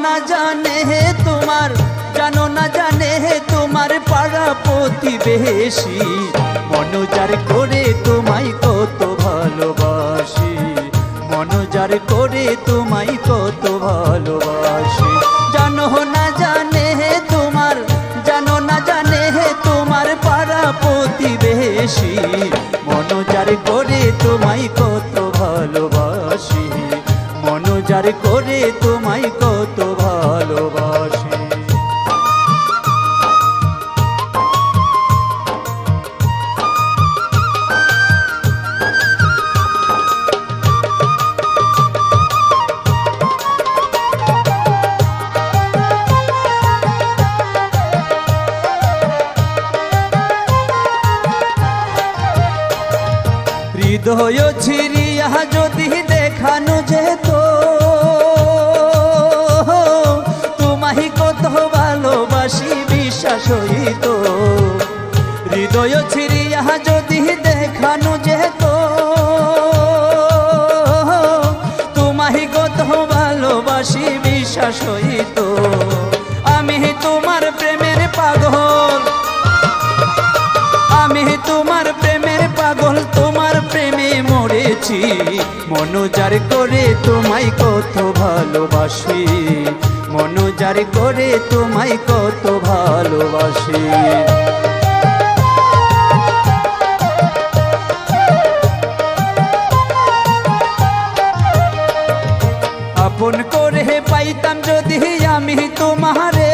না জানে হে তোমার, জানো না জানে হে তোমার পাড়া প্রতিবেশী, মনোজার করে তোমায় কত ভালোবাসি, মনোজার করে তোমায় কত ভালোবাসি। জানো না জানে হে তোমার, জানো না জানে হে তোমার পাড়া প্রতিবেশী, মনোজার করে তোমায় কত ভালোবাসি, মনোজার করে তোমায় কত ভালোবাসি। হৃদয় ছিড়িয়া যদি দেখানো যেত তোমায় কত ভালোবাসি বিশ্বাস হইত, হৃদয় ছিড়িয়া যদি দেখানো যেত তোমায় কত ভালোবাসি বিশ্বাস হইত। আমি তোমার প্রেমের পাগল, আমি তোমার প্রেমের পাগল, তোমার প্রেমে মরেছি, মনোজার করে তোমায় কত ভালোবাসি, মনোজার করে তোমায় কত ভালোবাসি। আপন করে পাইতাম যদি আমি তোমারে,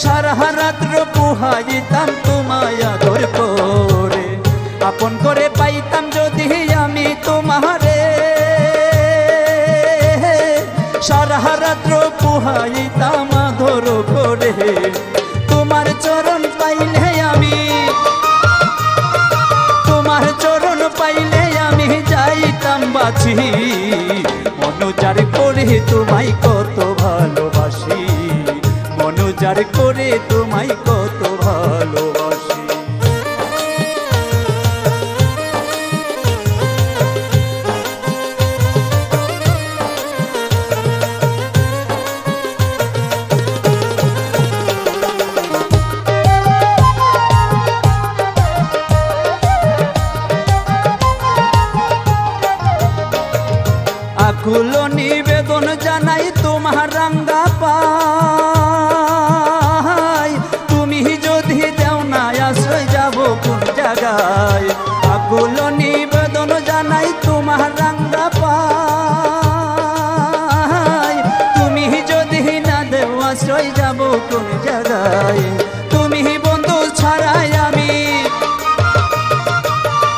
সারা রাত্র পুহাইতাম তোমায় আদর করে, আপন করে পাইতাম যদি আমি তোমারে, সারা রাত্র পুহাইতাম আদর করে। তোমার চরণ পাইলে আমি, তোমার চরণ পাইলে আমি যাইতাম বাঁচি, মনোজার করে তোমায় কত ভালোবাসি, মনোজার করে তোমায় কত ভালোবাসি। আকুল নিবেদন জানাই তোমার রাঙ্গা পাই, তুমি যদি দেও না আশ্রয় যাব কোন জায়গায়। আকুল নিবেদন জানাই তোমার রাঙ্গা পাই, তুমি যদি না দেও আশ্রয় যাব কোন জায়গায়। তুমি বন্ধু ছাড়াই আমি,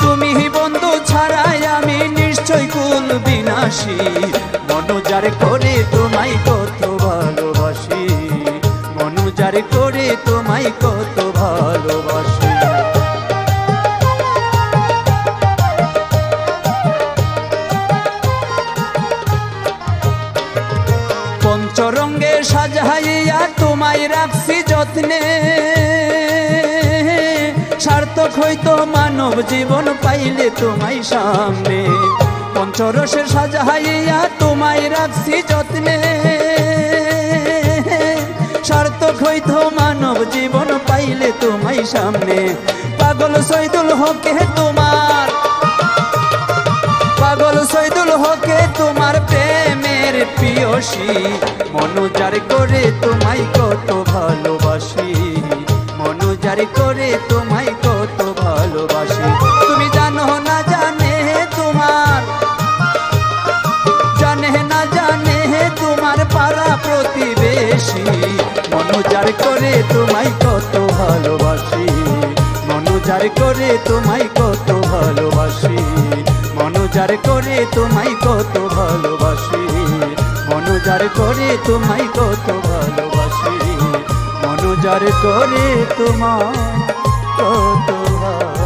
তুমি বন্ধু ছাড়াই আমি নিশ্চয় কুল বিনাশী, মনোজার করে তোমায় কত ভালোবাসি, মনোজার করে তোমায় কত ভালোবাসি। পঞ্চরঙ্গে সাজাইয়া তোমায় রাখছি যত্নে, সার্থক হইতো মানব জীবন পাইলে তোমায় সামনে, পঞ্চরসের সাজাইয়া তোমায় রাখছি যত্নে, সার্থক হইতো মানব জীবন পাইলে তোমায় সামনে। পাগল সৈদুল হকে তোমার, পাগল সৈদুল হকে তোমার প্রেমের প্রিয়সী, মনোজার করে তোমায় কত ভালোবাসি, মনোজার করে তোমায় কত ভালোবাসি। তুমি জানো না জানে তোমার, জানে না জানে তোমার পাড়া প্রতিবেশী, মনোজার করে তোমায় কত ভালোবাসি, মনোজার করে তোমায় কত ভালোবাসি, মনোজার করে তোমায় কত ভালোবাসি, মনোজার করে তোমায় কত ভালোবাসি, মনোজার করে তোমায় কত ভালোবাসি।